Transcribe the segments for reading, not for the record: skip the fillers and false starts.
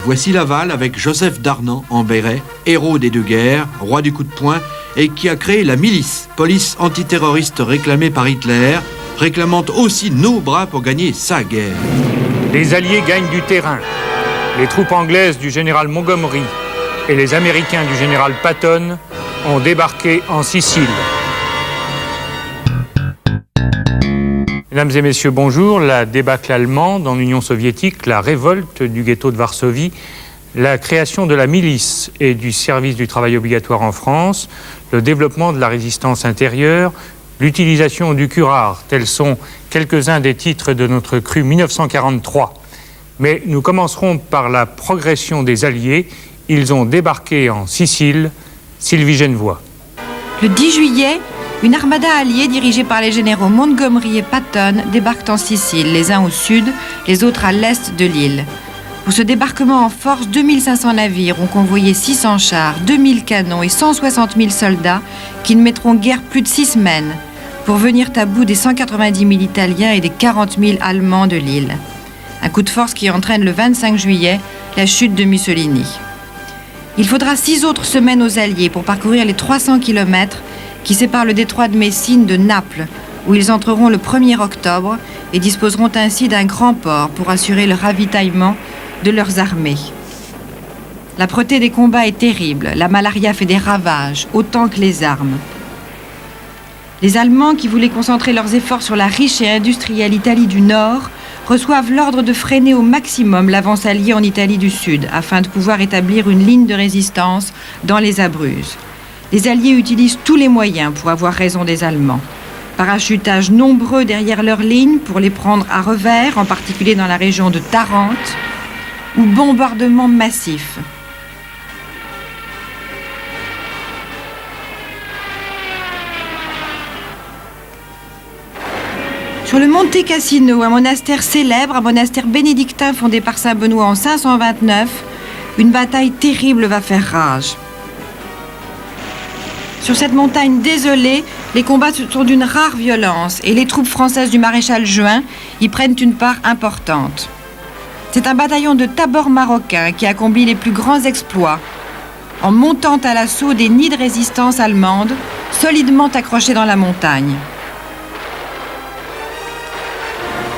voici Laval avec Joseph Darnan en béret, héros des deux guerres, roi du coup de poing, et qui a créé la milice, police antiterroriste réclamée par Hitler, réclamant aussi nos bras pour gagner sa guerre. Les Alliés gagnent du terrain. Les troupes anglaises du général Montgomery et les Américains du général Patton ont débarqué en Sicile. Mesdames et messieurs, bonjour. La débâcle allemande en Union soviétique, la révolte du ghetto de Varsovie, la création de la milice et du service du travail obligatoire en France, le développement de la résistance intérieure, l'utilisation du curare, tels sont quelques-uns des titres de notre crue 1943. Mais nous commencerons par la progression des Alliés. Ils ont débarqué en Sicile. Sylvie Genevoix. Le 10 juillet, une armada alliée dirigée par les généraux Montgomery et Patton débarque en Sicile, les uns au sud, les autres à l'est de l'île. Pour ce débarquement en force, 2500 navires ont convoyé 600 chars, 2000 canons et 160 000 soldats qui ne mettront guère plus de 6 semaines pour venir à bout des 190 000 Italiens et des 40 000 Allemands de l'île. Un coup de force qui entraîne le 25 juillet la chute de Mussolini. Il faudra 6 autres semaines aux Alliés pour parcourir les 300 km qui séparent le détroit de Messine de Naples, où ils entreront le 1er octobre et disposeront ainsi d'un grand port pour assurer le ravitaillement de leurs armées. L'âpreté des combats est terrible, la malaria fait des ravages, autant que les armes. Les Allemands, qui voulaient concentrer leurs efforts sur la riche et industrielle Italie du Nord, reçoivent l'ordre de freiner au maximum l'avance alliée en Italie du Sud, afin de pouvoir établir une ligne de résistance dans les Abruzzes. Les Alliés utilisent tous les moyens pour avoir raison des Allemands. Parachutages nombreux derrière leurs lignes pour les prendre à revers, en particulier dans la région de Tarente, ou bombardements massifs. Sur le Monte Cassino, un monastère célèbre, un monastère bénédictin fondé par saint Benoît en 529, une bataille terrible va faire rage. Sur cette montagne désolée, les combats sont d'une rare violence et les troupes françaises du maréchal Juin y prennent une part importante. C'est un bataillon de tabors marocains qui accomplit les plus grands exploits en montant à l'assaut des nids de résistance allemande solidement accrochés dans la montagne.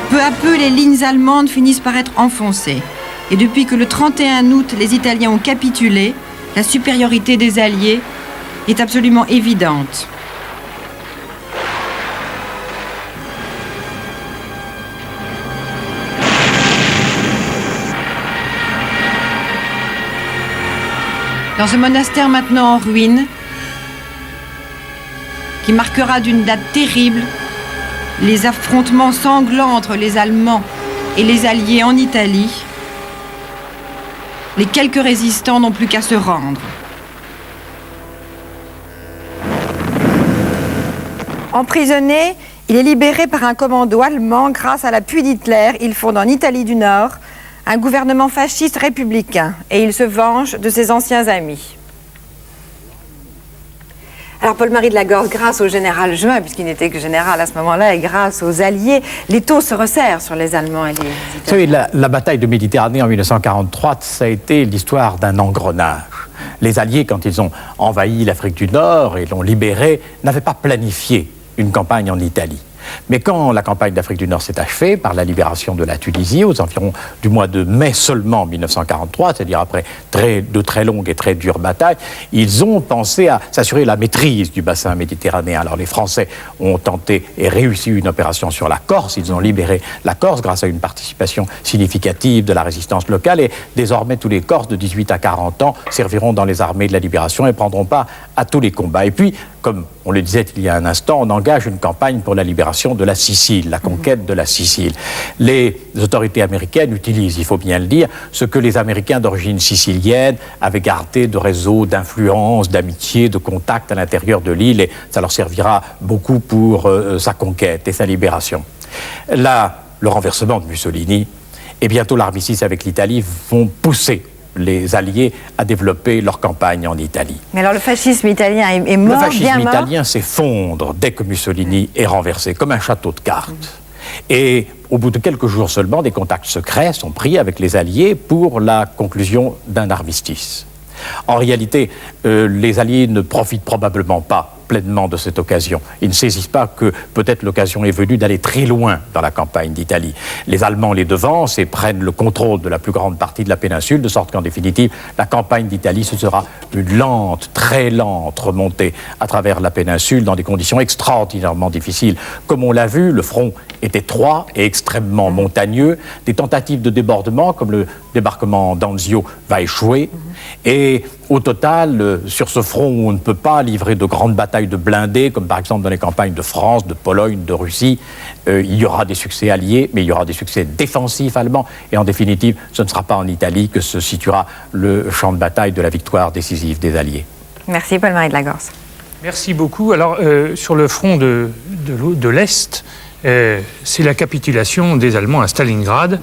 Peu à peu, les lignes allemandes finissent par être enfoncées. Et depuis que le 31 août, les Italiens ont capitulé, la supériorité des Alliés est absolument évidente. Dans ce monastère maintenant en ruine, qui marquera d'une date terrible les affrontements sanglants entre les Allemands et les Alliés en Italie, les quelques résistants n'ont plus qu'à se rendre. Emprisonné, il est libéré par un commando allemand grâce à l'appui d'Hitler. Il fonde en Italie du Nord un gouvernement fasciste républicain et il se venge de ses anciens amis. Alors Paul-Marie de Lagorce, grâce au général Juin, puisqu'il n'était que général à ce moment-là, et grâce aux Alliés, les taux se resserrent sur les Allemands et les Italiens. Vous savez, la bataille de Méditerranée en 1943, ça a été l'histoire d'un engrenage. Les Alliés, quand ils ont envahi l'Afrique du Nord et l'ont libérée, n'avaient pas planifié une campagne en Italie. Mais quand la campagne d'Afrique du Nord s'est achevée par la libération de la Tunisie, aux environs du mois de mai seulement 1943, c'est-à-dire après de très longues et très dures batailles, ils ont pensé à s'assurer la maîtrise du bassin méditerranéen. Alors les Français ont tenté et réussi une opération sur la Corse, ils ont libéré la Corse grâce à une participation significative de la résistance locale et désormais tous les Corses de 18 à 40 ans serviront dans les armées de la libération et prendront part à tous les combats. Et puis, comme on le disait il y a un instant, on engage une campagne pour la libération de la Sicile, la conquête de la Sicile. Les autorités américaines utilisent, il faut bien le dire, ce que les Américains d'origine sicilienne avaient gardé de réseaux d'influence, d'amitié, de contact à l'intérieur de l'île, et ça leur servira beaucoup pour sa conquête et sa libération. Là, le renversement de Mussolini et bientôt l'armistice avec l'Italie vont pousser les Alliés à développer leur campagne en Italie. Mais alors le fascisme italien est mort, le fascisme bien mort. italien s'effondre dès que Mussolini est renversé, comme un château de cartes. Et au bout de quelques jours seulement, des contacts secrets sont pris avec les Alliés pour la conclusion d'un armistice. En réalité, les Alliés ne profitent probablement pas pleinement de cette occasion. Ils ne saisissent pas que peut-être l'occasion est venue d'aller très loin dans la campagne d'Italie. Les Allemands les devancent et prennent le contrôle de la plus grande partie de la péninsule, de sorte qu'en définitive, la campagne d'Italie, ce sera une lente, très lente remontée à travers la péninsule dans des conditions extraordinairement difficiles. Comme on l'a vu, le front est étroit et extrêmement montagneux. Des tentatives de débordement, comme le débarquement d'Anzio, va échouer. Et au total, sur ce front où on ne peut pas livrer de grandes batailles de blindés, comme par exemple dans les campagnes de France, de Pologne, de Russie, il y aura des succès alliés, mais il y aura des succès défensifs allemands. Et en définitive, ce ne sera pas en Italie que se situera le champ de bataille de la victoire décisive des Alliés. Merci Paul-Marie de Lagorce. Merci beaucoup. Alors, sur le front de l'Est, c'est la capitulation des Allemands à Stalingrad.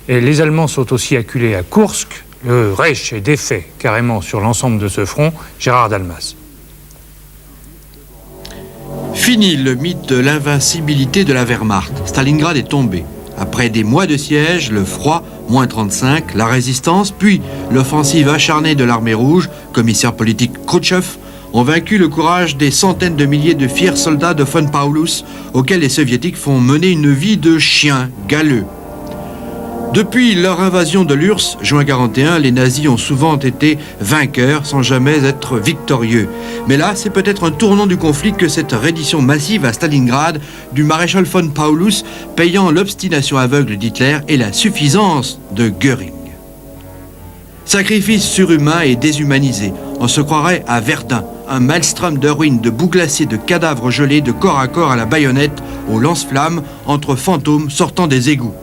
Et les Allemands sont aussi acculés à Koursk. Le Reich est défait carrément sur l'ensemble de ce front. Gérard Dalmas. Fini le mythe de l'invincibilité de la Wehrmacht. Stalingrad est tombé. Après des mois de siège, le froid, moins 35, la résistance, puis l'offensive acharnée de l'armée rouge, commissaire politique Khrouchtchev, ont vaincu le courage des centaines de milliers de fiers soldats de von Paulus, auxquels les soviétiques font mener une vie de chiens galeux. Depuis leur invasion de l'URSS, juin 41, les nazis ont souvent été vainqueurs sans jamais être victorieux. Mais là, c'est peut-être un tournant du conflit que cette reddition massive à Stalingrad du maréchal von Paulus, payant l'obstination aveugle d'Hitler et la suffisance de Göring. Sacrifice surhumain et déshumanisé. On se croirait à Verdun, un maelstrom de ruines, de boues glacées, de cadavres gelés, de corps à corps à la baïonnette, au lance-flammes, entre fantômes sortant des égouts.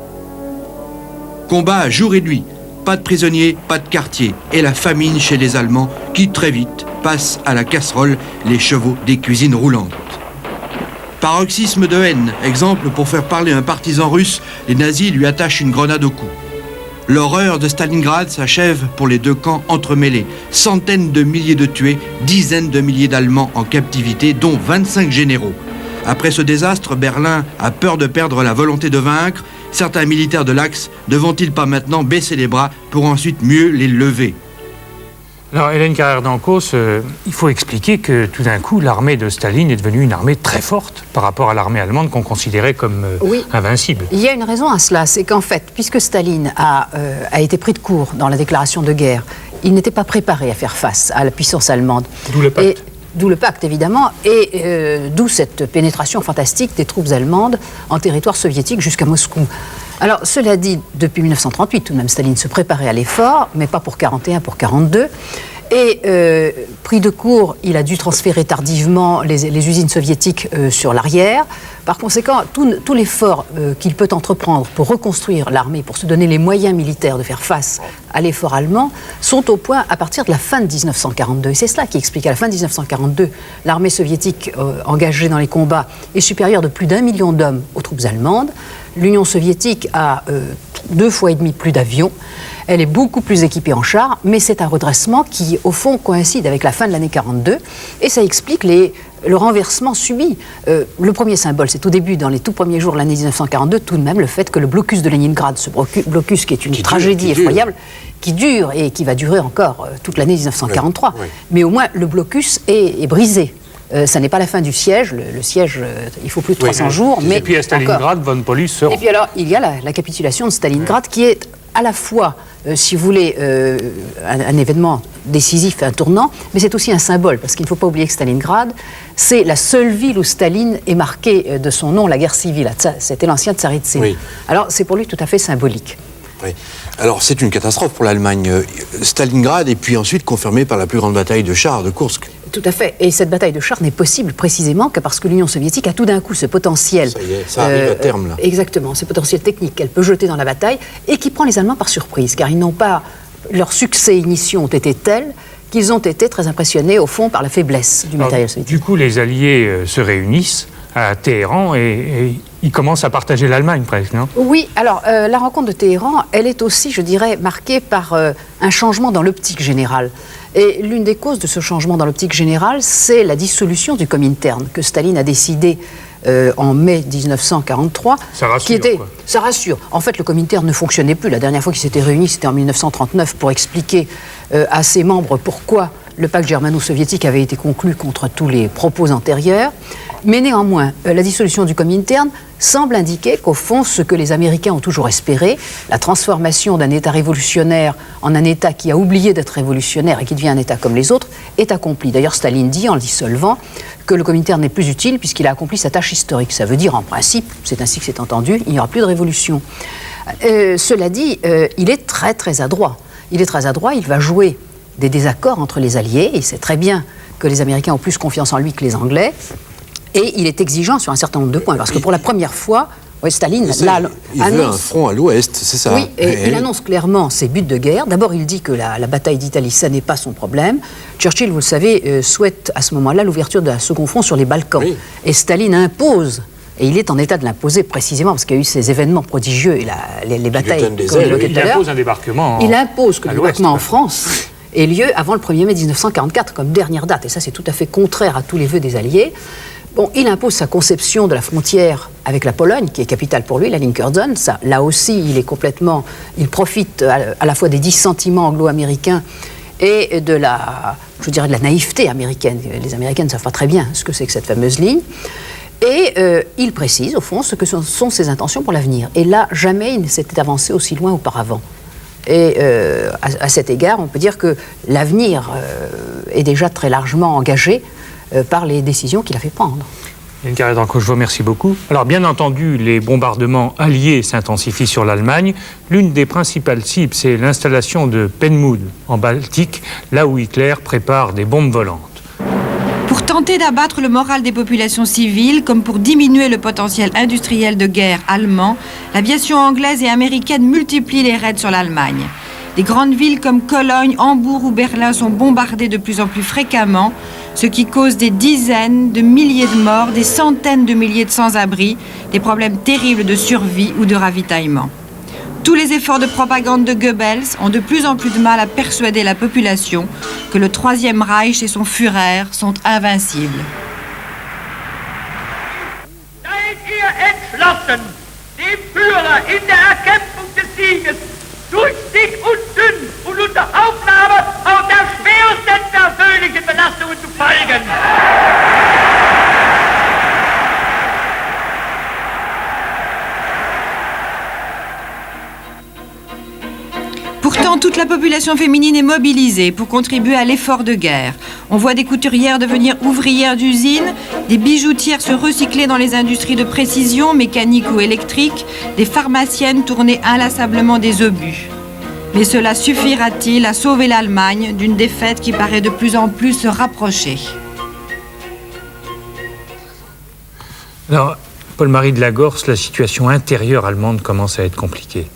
Combat jour et nuit, pas de prisonniers, pas de quartier, et la famine chez les Allemands qui très vite passent à la casserole les chevaux des cuisines roulantes. Paroxysme de haine, exemple pour faire parler un partisan russe, les nazis lui attachent une grenade au cou. L'horreur de Stalingrad s'achève pour les deux camps entremêlés. Centaines de milliers de tués, dizaines de milliers d'Allemands en captivité, dont 25 généraux. Après ce désastre, Berlin a peur de perdre la volonté de vaincre. Certains militaires de l'Axe ne vont-ils pas maintenant baisser les bras pour ensuite mieux les lever? Alors, Hélène Carrère-Dancos, il faut expliquer que tout d'un coup, l'armée de Staline est devenue une armée très forte par rapport à l'armée allemande qu'on considérait comme invincible. Il y a une raison à cela, c'est qu'en fait, puisque Staline a été pris de court dans la déclaration de guerre, il n'était pas préparé à faire face à la puissance allemande. D'où le pacte. D'où le pacte, évidemment, et d'où cette pénétration fantastique des troupes allemandes en territoire soviétique jusqu'à Moscou. Alors, cela dit, depuis 1938, tout de même, Staline se préparait à l'effort, mais pas pour 41, pour 42. Et pris de court, il a dû transférer tardivement les usines soviétiques sur l'arrière. Par conséquent, tout l'effort qu'il peut entreprendre pour reconstruire l'armée, pour se donner les moyens militaires de faire face à l'effort allemand, sont au point à partir de la fin de 1942. Et c'est cela qui explique qu'à la fin de 1942, l'armée soviétique engagée dans les combats est supérieure de plus d'1 million d'hommes aux troupes allemandes. L'Union soviétique a 2,5 fois plus d'avions. Elle est beaucoup plus équipée en chars, mais c'est un redressement qui, au fond, coïncide avec la fin de l'année 42, et ça explique le renversement subi. Le premier symbole, c'est au début, dans les tout premiers jours de l'année 1942, tout de même le fait que le blocus de Leningrad, ce blocus qui est une tragédie effroyable, qui dure et qui va durer encore toute l'année 1943, mais au moins le blocus est brisé. Ça n'est pas la fin du siège. Le siège, il faut plus de 300 jours. Mais et puis à Stalingrad, von Paulus se rend. Et puis alors, il y a la capitulation de Stalingrad qui est à la fois, si vous voulez, un événement décisif, un tournant, mais c'est aussi un symbole, parce qu'il ne faut pas oublier que Stalingrad, c'est la seule ville où Staline est marqué de son nom, la guerre civile. C'était l'ancien Tsaritsyne. Oui. Alors, c'est pour lui tout à fait symbolique. Oui. Alors, c'est une catastrophe pour l'Allemagne. Stalingrad, et puis ensuite confirmée par la plus grande bataille de chars de Koursk. Tout à fait. Et cette bataille de chars n'est possible précisément que parce que l'Union soviétique a tout d'un coup ce potentiel. Ça y est, ça arrive à terme, là. Exactement, ce potentiel technique qu'elle peut jeter dans la bataille et qui prend les Allemands par surprise, car ils n'ont pas. Leurs succès initiaux ont été tels qu'ils ont été très impressionnés, au fond, par la faiblesse du matériel soviétique. Du coup, les Alliés se réunissent à Téhéran et ils commencent à partager l'Allemagne presque, non? Oui, alors la rencontre de Téhéran, elle est aussi, je dirais, marquée par un changement dans l'optique générale. Et l'une des causes de ce changement dans l'optique générale, c'est la dissolution du Comintern que Staline a décidé en mai 1943. Ça rassure, quoi. Ça rassure. En fait, le Comintern ne fonctionnait plus. La dernière fois qu'il s'était réuni, c'était en 1939 pour expliquer à ses membres pourquoi le pacte germano-soviétique avait été conclu contre tous les propos antérieurs. Mais néanmoins, la dissolution du Comintern semble indiquer qu'au fond, ce que les Américains ont toujours espéré, la transformation d'un État révolutionnaire en un État qui a oublié d'être révolutionnaire et qui devient un État comme les autres, est accompli. D'ailleurs, Staline dit, en le dissolvant, que le Comintern n'est plus utile puisqu'il a accompli sa tâche historique. Ça veut dire, en principe, c'est ainsi que c'est entendu, il n'y aura plus de révolution. Cela dit, il est très très adroit. Il est très adroit, il va jouer des désaccords entre les Alliés, et il sait très bien que les Américains ont plus confiance en lui que les Anglais. Et il est exigeant sur un certain nombre de points, parce que pour la première fois, Staline il veut un front à l'ouest, c'est ça. Oui, et il annonce clairement ses buts de guerre. D'abord, il dit que la bataille d'Italie, ça n'est pas son problème. Churchill, vous le savez, souhaite à ce moment-là l'ouverture d'un second front sur les Balkans. Oui. Et Staline impose, et il est en état de l'imposer précisément, parce qu'il y a eu ces événements prodigieux, et les batailles... Il impose un débarquement Il impose que le débarquement en France ait lieu avant le 1er mai 1944, comme dernière date. Et ça, c'est tout à fait contraire à tous les vœux des Alliés. Bon, il impose sa conception de la frontière avec la Pologne, qui est capitale pour lui, la ligne Curzon. Ça, là aussi, il profite à la fois des dissentiments anglo-américains et de la naïveté américaine. Les Américains ne savent pas très bien ce que c'est que cette fameuse ligne. Et il précise, au fond, ce que sont ses intentions pour l'avenir. Et là, jamais il ne s'était avancé aussi loin auparavant. Et à cet égard, on peut dire que l'avenir est déjà très largement engagé par les décisions qu'il a fait prendre. Yann Carré-Danco, je vous remercie beaucoup. Alors, bien entendu, les bombardements alliés s'intensifient sur l'Allemagne. L'une des principales cibles, c'est l'installation de Penmoud, en Baltique, là où Hitler prépare des bombes volantes. Pour tenter d'abattre le moral des populations civiles, comme pour diminuer le potentiel industriel de guerre allemand, l'aviation anglaise et américaine multiplie les raids sur l'Allemagne. Des grandes villes comme Cologne, Hambourg ou Berlin sont bombardées de plus en plus fréquemment, ce qui cause des dizaines de milliers de morts, des centaines de milliers de sans-abri, des problèmes terribles de survie ou de ravitaillement. Tous les efforts de propagande de Goebbels ont de plus en plus de mal à persuader la population que le Troisième Reich et son Führer sont invincibles. Seid ihr entschlossen, dem Führer in der Erkämpfung des Sieges durch dick und dünn und unter Aufnahme auch der schwersten persönlichen Belastungen zu folgen? Pourtant, toute la population féminine est mobilisée pour contribuer à l'effort de guerre. On voit des couturières devenir ouvrières d'usine, des bijoutières se recycler dans les industries de précision, mécaniques ou électriques, des pharmaciennes tourner inlassablement des obus. Mais cela suffira-t-il à sauver l'Allemagne d'une défaite qui paraît de plus en plus se rapprocher? Alors, Paul-Marie de Lagorce, la situation intérieure allemande commence à être compliquée.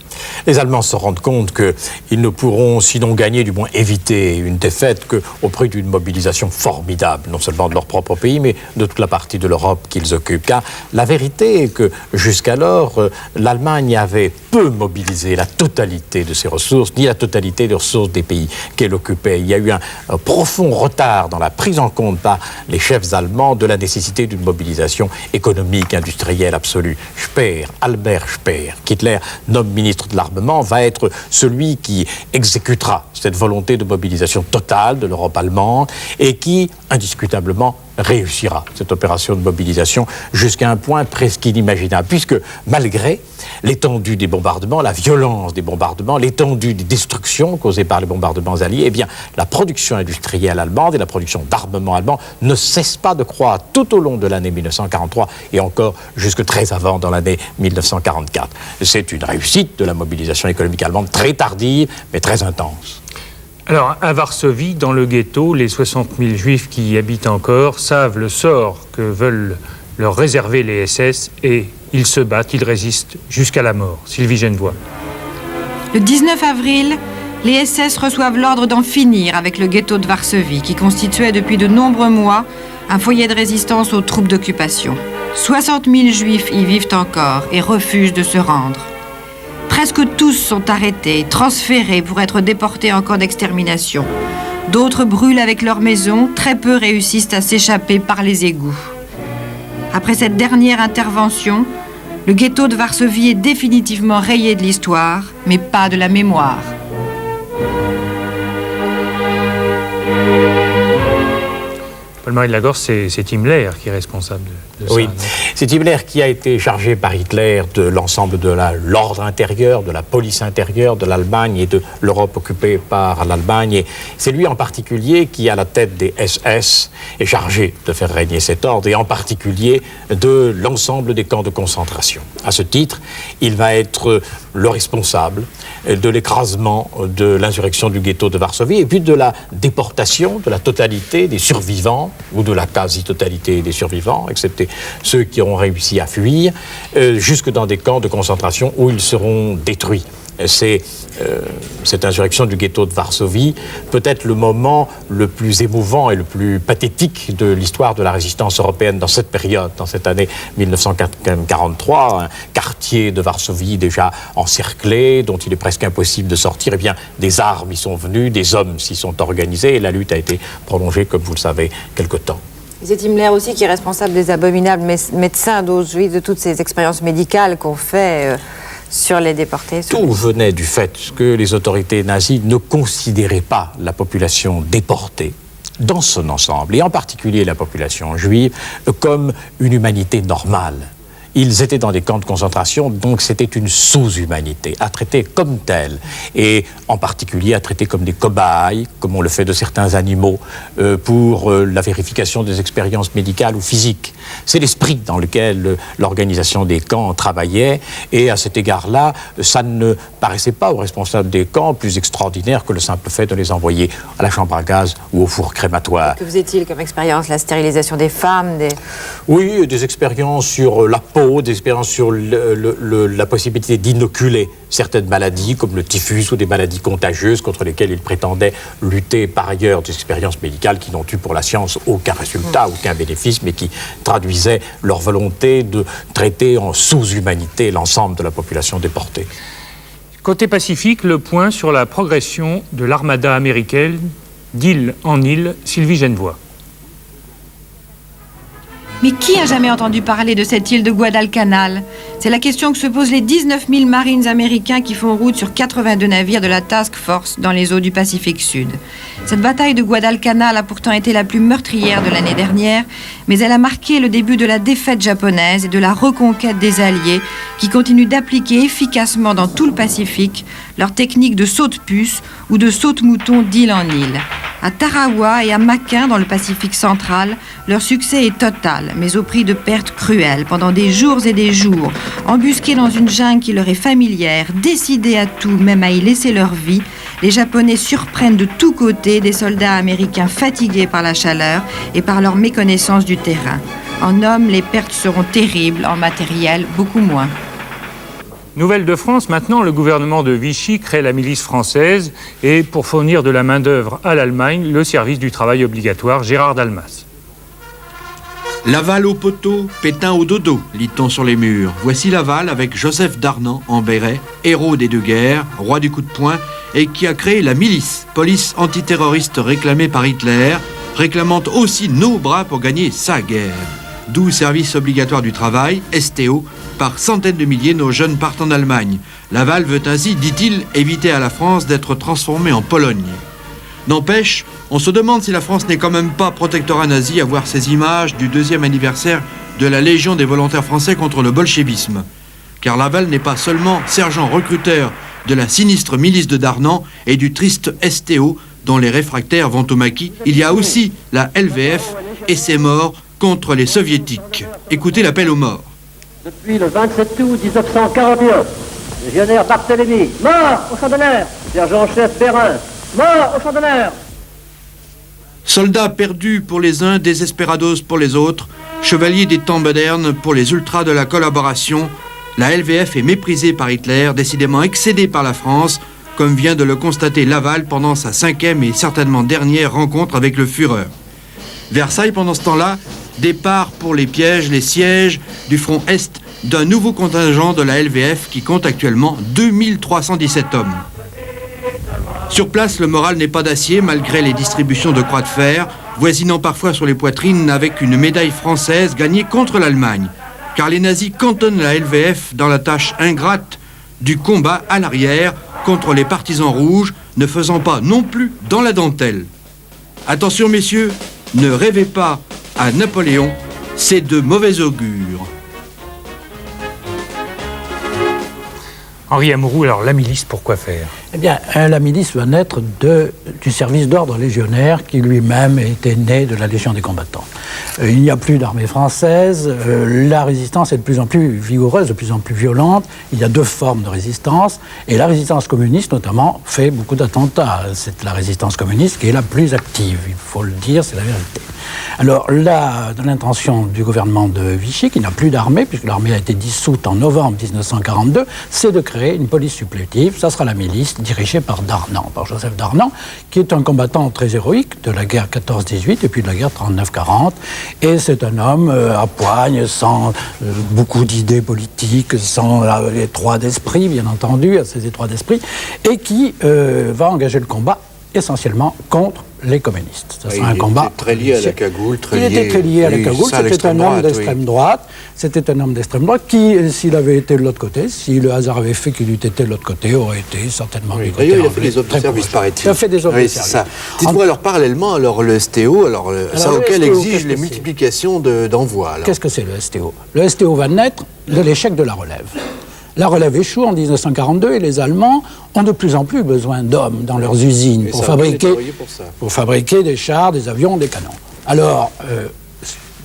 Les Allemands se rendent compte qu'ils ne pourront, sinon gagner, du moins éviter une défaite qu'au prix d'une mobilisation formidable, non seulement de leur propre pays, mais de toute la partie de l'Europe qu'ils occupent. Car la vérité est que jusqu'alors, l'Allemagne avait peu mobilisé la totalité de ses ressources, ni la totalité des ressources des pays qu'elle occupait. Il y a eu un profond retard dans la prise en compte par les chefs allemands de la nécessité d'une mobilisation économique, industrielle absolue. Speer, Albert Speer, qu'Hitler nomme ministre de l'armement, va être celui qui exécutera cette volonté de mobilisation totale de l'Europe allemande et qui, indiscutablement, réussira cette opération de mobilisation jusqu'à un point presque inimaginable, puisque malgré l'étendue des bombardements, la violence des bombardements, l'étendue des destructions causées par les bombardements alliés, eh bien, la production industrielle allemande et la production d'armement allemand ne cessent pas de croître tout au long de l'année 1943 et encore jusque très avant dans l'année 1944. C'est une réussite de la mobilisation économique allemande très tardive, mais très intense. Alors, à Varsovie, dans le ghetto, les 60 000 juifs qui y habitent encore savent le sort que veulent leur réserver les SS et ils se battent, ils résistent jusqu'à la mort. Sylvie Genevoix. Le 19 avril, les SS reçoivent l'ordre d'en finir avec le ghetto de Varsovie, qui constituait depuis de nombreux mois un foyer de résistance aux troupes d'occupation. 60 000 juifs y vivent encore et refusent de se rendre. Presque tous sont arrêtés, transférés pour être déportés en camp d'extermination. D'autres brûlent avec leurs maisons, très peu réussissent à s'échapper par les égouts. Après cette dernière intervention, le ghetto de Varsovie est définitivement rayé de l'histoire, mais pas de la mémoire. Paul-Marie de Lagorce, c'est Himmler qui est responsable de ça. Oui, c'est Himmler qui a été chargé par Hitler de l'ensemble de l'ordre intérieur, de la police intérieure de l'Allemagne et de l'Europe occupée par l'Allemagne. Et c'est lui en particulier qui, à la tête des SS, est chargé de faire régner cet ordre, et en particulier de l'ensemble des camps de concentration. À ce titre, il va être le responsable de l'écrasement de l'insurrection du ghetto de Varsovie et puis de la déportation de la totalité des survivants, ou de la quasi-totalité des survivants, excepté ceux qui auront réussi à fuir, jusque dans des camps de concentration où ils seront détruits. C'est cette insurrection du ghetto de Varsovie, peut-être le moment le plus émouvant et le plus pathétique de l'histoire de la résistance européenne dans cette période, dans cette année 1943, un quartier de Varsovie déjà encerclé, dont il est presque impossible de sortir. Eh bien, des armes y sont venues, des hommes s'y sont organisés, et la lutte a été prolongée, comme vous le savez, quelque temps. C'est Himmler aussi qui est responsable des abominables médecins d'Auschwitz, de toutes ces expériences médicales qu'on fait sur les déportés. Tout venait du fait que les autorités nazies ne considéraient pas la population déportée dans son ensemble, et en particulier la population juive, comme une humanité normale. Ils étaient dans des camps de concentration, donc c'était une sous-humanité, à traiter comme telle, et en particulier à traiter comme des cobayes, comme on le fait de certains animaux, pour la vérification des expériences médicales ou physiques. C'est l'esprit dans lequel l'organisation des camps travaillait, et à cet égard-là, ça ne paraissait pas aux responsables des camps plus extraordinaire que le simple fait de les envoyer à la chambre à gaz ou au four crématoire. Que faisait-il comme expérience? La stérilisation des femmes Oui, des expériences sur la peau, des expériences sur la possibilité d'inoculer certaines maladies, comme le typhus ou des maladies contagieuses contre lesquelles ils prétendaient lutter. Par ailleurs, des expériences médicales qui n'ont eu pour la science aucun résultat, aucun bénéfice, mais qui traduisaient leur volonté de traiter en sous-humanité l'ensemble de la population déportée. Côté Pacifique, le point sur la progression de l'armada américaine d'île en île, Sylvie Genevoix. Mais qui a jamais entendu parler de cette île de Guadalcanal? C'est la question que se posent les 19 000 marines américains qui font route sur 82 navires de la Task Force dans les eaux du Pacifique Sud. Cette bataille de Guadalcanal a pourtant été la plus meurtrière de l'année dernière, mais elle a marqué le début de la défaite japonaise et de la reconquête des Alliés qui continuent d'appliquer efficacement dans tout le Pacifique leur technique de saute-puce ou de saute-mouton d'île en île. À Tarawa et à Makin, dans le Pacifique central, leur succès est total, mais au prix de pertes cruelles. Pendant des jours et des jours, embusqués dans une jungle qui leur est familière, décidés à tout, même à y laisser leur vie, les Japonais surprennent de tous côtés des soldats américains fatigués par la chaleur et par leur méconnaissance du terrain. En hommes, les pertes seront terribles, en matériel, beaucoup moins. Nouvelle de France, maintenant, le gouvernement de Vichy crée la milice française et, pour fournir de la main-d'œuvre à l'Allemagne, le service du travail obligatoire, Gérard Dalmas. Laval au poteau, Pétain au dodo, lit-on sur les murs. Voici Laval avec Joseph Darnan en béret, héros des deux guerres, roi du coup de poing, et qui a créé la milice, police antiterroriste réclamée par Hitler, réclamant aussi nos bras pour gagner sa guerre. D'où service obligatoire du travail, STO, par centaines de milliers, nos jeunes partent en Allemagne. Laval veut ainsi, dit-il, éviter à la France d'être transformée en Pologne. N'empêche, on se demande si la France n'est quand même pas protectorat nazi à voir ces images du 2e anniversaire de la Légion des volontaires français contre le bolchevisme. Car Laval n'est pas seulement sergent recruteur de la sinistre milice de Darnan et du triste STO dont les réfractaires vont au maquis, il y a aussi la LVF et ses morts contre les soviétiques. Écoutez l'appel aux morts. Depuis le 27 août 1941, légionnaire Barthélemy, mort au champ d'honneur. Sergent-chef Perrin, mort au champ d'honneur. Soldats perdus pour les uns, désespérados pour les autres, chevaliers des temps modernes pour les ultras de la collaboration, la LVF est méprisée par Hitler, décidément excédée par la France, comme vient de le constater Laval pendant sa 5e et certainement dernière rencontre avec le Führer. Versailles, pendant ce temps-là, départ pour les pièges, les sièges du front Est d'un nouveau contingent de la LVF qui compte actuellement 2317 hommes. Sur place, le moral n'est pas d'acier malgré les distributions de croix de fer, voisinant parfois sur les poitrines avec une médaille française gagnée contre l'Allemagne. Car les nazis cantonnent la LVF dans la tâche ingrate du combat à l'arrière contre les partisans rouges, ne faisant pas non plus dans la dentelle. Attention messieurs, ne rêvez pas à Napoléon, c'est de mauvais augure. Henri Amouroux, alors la milice, pourquoi faire? Eh bien, la milice va naître du service d'ordre légionnaire qui lui-même était né de la Légion des combattants. Il n'y a plus d'armée française, la résistance est de plus en plus vigoureuse, de plus en plus violente. Il y a deux formes de résistance et la résistance communiste notamment fait beaucoup d'attentats. C'est la résistance communiste qui est la plus active, il faut le dire, c'est la vérité. Alors là, dans l'intention du gouvernement de Vichy, qui n'a plus d'armée, puisque l'armée a été dissoute en novembre 1942, c'est de créer une police supplétive, ça sera la milice, dirigée par Darnand, par Joseph Darnand, qui est un combattant très héroïque de la guerre 14-18 et puis de la guerre 39-40. Et c'est un homme à poigne, sans beaucoup d'idées politiques, sans les étroits d'esprit, bien entendu, à ses étroits d'esprit, et qui va engager le combat essentiellement contre les communistes. Ça sera un combat très lié à la cagoule. Il était très lié à la cagoule. C'était un homme d'extrême droite. C'était un homme d'extrême droite qui, s'il avait été de l'autre côté, si le hasard avait fait qu'il eût été de l'autre côté, aurait été certainement du côté il a fait des hommes de service, paraît-il. Il a fait des hommes de service. Ça. Dites-moi alors parallèlement, le STO, ça auquel exige les multiplications d'envois. Qu'est-ce que c'est le STO? Le STO va naître de l'échec de la relève. La relève échoue en 1942 et les Allemands ont de plus en plus besoin d'hommes dans leurs usines pour fabriquer des chars, des avions, des canons. Alors,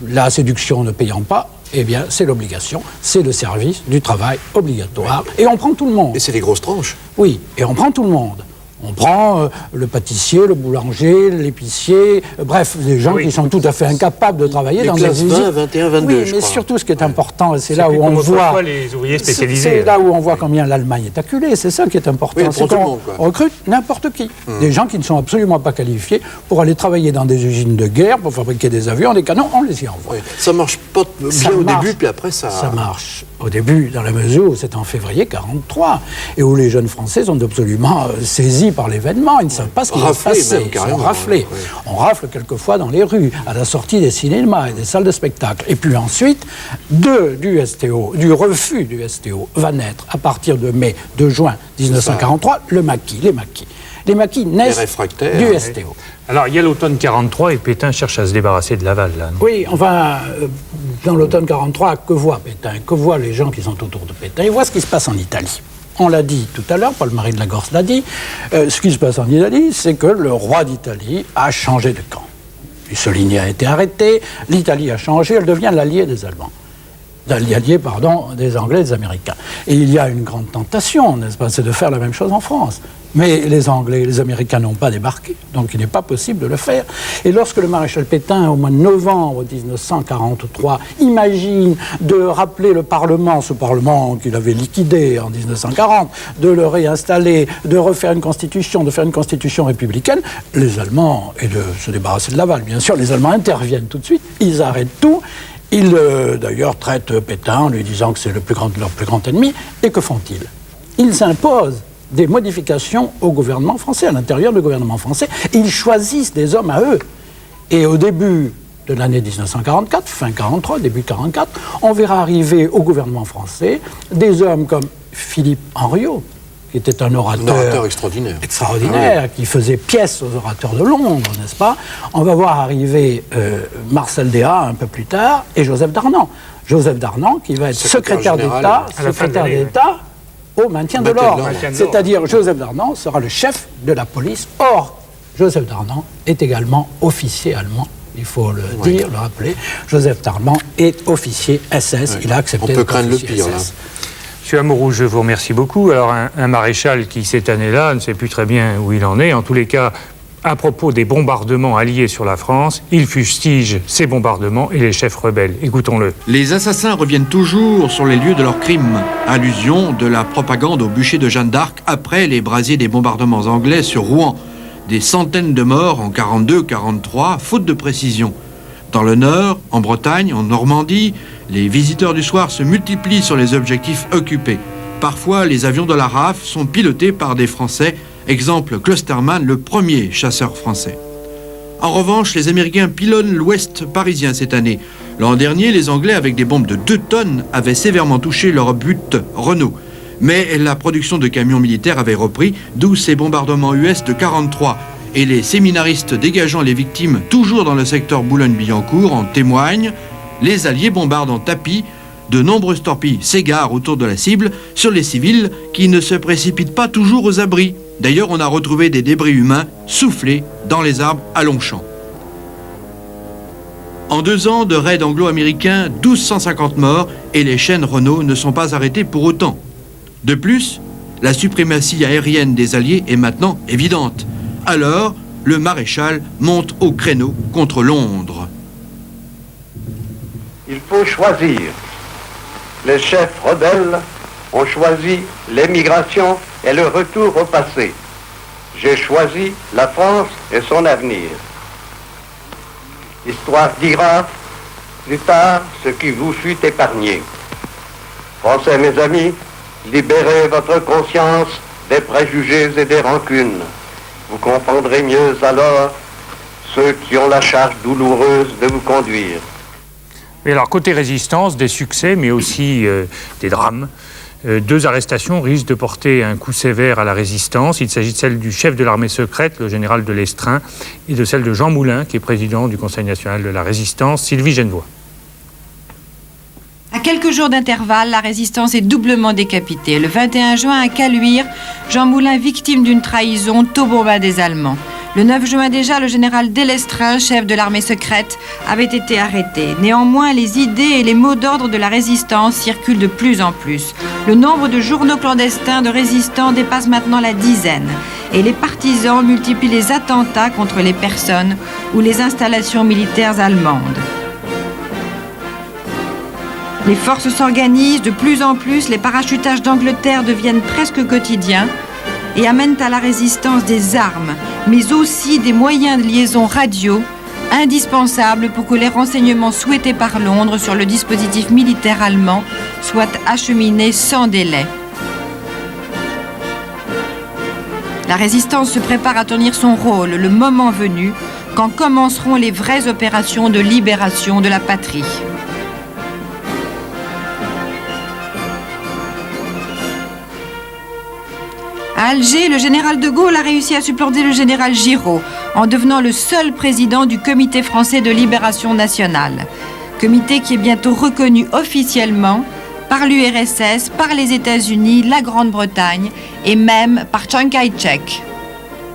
la séduction ne payant pas, eh bien, c'est l'obligation, c'est le service du travail obligatoire. Oui. Et on prend tout le monde. Et c'est des grosses tranches. Oui, et on prend tout le monde. On prend le pâtissier, le boulanger, l'épicier, bref, des gens qui sont tout à fait incapables de travailler dans des usines. 20, 21, 22, oui, mais surtout ce qui est important, et c'est là où on voit les ouvriers spécialisés. C'est là où on voit combien l'Allemagne est acculée, c'est ça qui est important. Oui, c'est qu'on recrute n'importe qui. Des gens qui ne sont absolument pas qualifiés pour aller travailler dans des usines de guerre, pour fabriquer des avions, des canons, on les y envoie. Oui. Ça marche pas bien au début, puis après ça... Ça marche au début, dans la mesure où c'est en février 1943, et où les jeunes Français sont absolument saisis par l'événement. Ils ne savent pas ce qui va se passer. Ils sont raflés. Oui. On rafle quelquefois dans les rues, à la sortie des cinémas et des salles de spectacle. Et puis ensuite, du refus du STO, va naître, à partir de juin 1943, les maquis. Les maquis naissent du STO. Alors, il y a l'automne 43 et Pétain cherche à se débarrasser de Laval, là, non? Oui, enfin, dans l'automne 43, que voit Pétain? Que voient les gens qui sont autour de Pétain? Ils voient ce qui se passe en Italie. On l'a dit tout à l'heure, Paul-Marie de la Gorce l'a dit, ce qui se passe en Italie, c'est que le roi d'Italie a changé de camp. Mussolini a été arrêté, l'Italie a changé, elle devient l'allié des Allemands. L'allié, des Anglais et des Américains. Et il y a une grande tentation, n'est-ce pas, c'est de faire la même chose en France. Mais les Anglais et les Américains n'ont pas débarqué, donc il n'est pas possible de le faire. Et lorsque le maréchal Pétain, au mois de novembre 1943, imagine de rappeler le Parlement, ce Parlement qu'il avait liquidé en 1940, de le réinstaller, de refaire une constitution, de faire une constitution républicaine, les Allemands, et de se débarrasser de Laval, bien sûr, les Allemands interviennent tout de suite, ils arrêtent tout. Ils, d'ailleurs, traitent Pétain en lui disant que c'est leur plus grand ennemi. Et que font-ils? Ils imposent des modifications au gouvernement français, à l'intérieur du gouvernement français. Ils choisissent des hommes à eux. Et au début de l'année 1944, fin 1943, début 1944, on verra arriver au gouvernement français des hommes comme Philippe Henriot, qui était un orateur extraordinaire, qui faisait pièce aux orateurs de Londres, n'est-ce pas? On va voir arriver Marcel Déat un peu plus tard, et Joseph Darnand. Joseph Darnand, qui va être secrétaire d'État au maintien de l'ordre. C'est-à-dire, Joseph Darnand sera le chef de la police. Or, Joseph Darnand est également officier allemand. Il faut le dire, le rappeler. Joseph Darnand est officier SS. Il a accepté d'être officier SS. Là. Monsieur Amouroux, je vous remercie beaucoup. Alors, un maréchal qui, cette année-là, ne sait plus très bien où il en est. En tous les cas, à propos des bombardements alliés sur la France, il fustige ces bombardements et les chefs rebelles. Écoutons-le. Les assassins reviennent toujours sur les lieux de leurs crimes. Allusion de la propagande au bûcher de Jeanne d'Arc après les brasiers des bombardements anglais sur Rouen. Des centaines de morts en 42-43, faute de précision. Dans le Nord, en Bretagne, en Normandie, les visiteurs du soir se multiplient sur les objectifs occupés. Parfois, les avions de la RAF sont pilotés par des Français Exemple Klosterman, le premier chasseur français. En revanche, les Américains pilonnent l'ouest parisien cette année. L'an dernier, les Anglais, avec des bombes de 2 tonnes, avaient sévèrement touché leur but Renault. Mais la production de camions militaires avait repris, d'où ces bombardements US de 43. Et les séminaristes dégageant les victimes toujours dans le secteur Boulogne-Billancourt en témoignent. Les Alliés bombardent en tapis. De nombreuses torpilles s'égarent autour de la cible sur les civils qui ne se précipitent pas toujours aux abris. D'ailleurs, on a retrouvé des débris humains soufflés dans les arbres à Longchamp. En 2 ans de raid anglo-américain, 1250 morts et les chaînes Renault ne sont pas arrêtées pour autant. De plus, la suprématie aérienne des Alliés est maintenant évidente. Alors, le maréchal monte au créneau contre Londres. Il faut choisir. Les chefs rebelles ont choisi l'émigration et le retour au passé. J'ai choisi la France et son avenir. L'histoire dira plus tard ce qui vous fut épargné. Français, mes amis, libérez votre conscience des préjugés et des rancunes. Vous comprendrez mieux alors ceux qui ont la charge douloureuse de vous conduire. Et alors, côté résistance, des succès, mais aussi des drames. 2 arrestations risquent de porter un coup sévère à la résistance. Il s'agit de celle du chef de l'armée secrète, le général de Lestrin, et de celle de Jean Moulin, qui est président du Conseil national de la résistance, Sylvie Genevoix. À quelques jours d'intervalle, la résistance est doublement décapitée. Le 21 juin, à Caluire, Jean Moulin, victime d'une trahison, tobomba des Allemands. Le 9 juin déjà, le général Delestrin, chef de l'armée secrète, avait été arrêté. Néanmoins, les idées et les mots d'ordre de la résistance circulent de plus en plus. Le nombre de journaux clandestins de résistants dépasse maintenant la dizaine. Et les partisans multiplient les attentats contre les personnes ou les installations militaires allemandes. Les forces s'organisent de plus en plus, les parachutages d'Angleterre deviennent presque quotidiens et amènent à la résistance des armes, mais aussi des moyens de liaison radio indispensables pour que les renseignements souhaités par Londres sur le dispositif militaire allemand soient acheminés sans délai. La résistance se prépare à tenir son rôle le moment venu, quand commenceront les vraies opérations de libération de la patrie. À Alger, le général de Gaulle a réussi à supplanter le général Giraud en devenant le seul président du Comité français de libération nationale. Comité qui est bientôt reconnu officiellement par l'URSS, par les États-Unis, la Grande-Bretagne et même par Chiang Kai-shek.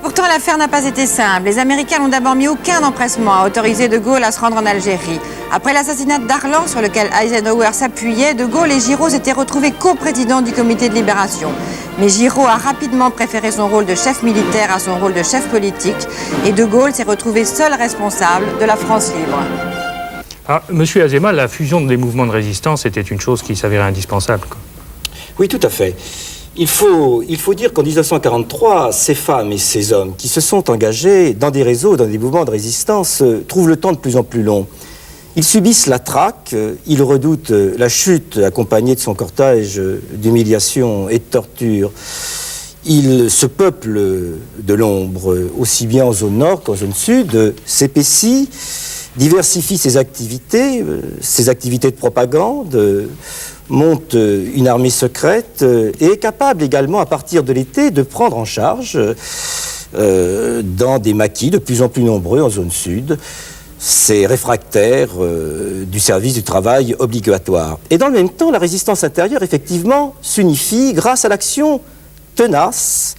Pourtant, l'affaire n'a pas été simple. Les Américains n'ont d'abord mis aucun empressement à autoriser De Gaulle à se rendre en Algérie. Après l'assassinat d'Arlan, sur lequel Eisenhower s'appuyait, De Gaulle et Giraud s'étaient retrouvés coprésidents du comité de libération. Mais Giraud a rapidement préféré son rôle de chef militaire à son rôle de chef politique, et De Gaulle s'est retrouvé seul responsable de la France libre. Ah, Monsieur Azéma, la fusion des mouvements de résistance était une chose qui s'avérait indispensable, quoi. Oui, tout à fait. Il faut dire qu'en 1943, ces femmes et ces hommes qui se sont engagés dans des réseaux, dans des mouvements de résistance, trouvent le temps de plus en plus long. Ils subissent la traque, ils redoutent la chute accompagnée de son cortège d'humiliations et de tortures. Ils se peuplent de l'ombre, aussi bien en zone nord qu'en zone sud, s'épaissit, diversifie ses activités de propagande, monte une armée secrète et est capable également, à partir de l'été, de prendre en charge, dans des maquis de plus en plus nombreux en zone sud, ces réfractaires du service du travail obligatoire. Et dans le même temps, la résistance intérieure, effectivement, s'unifie grâce à l'action tenace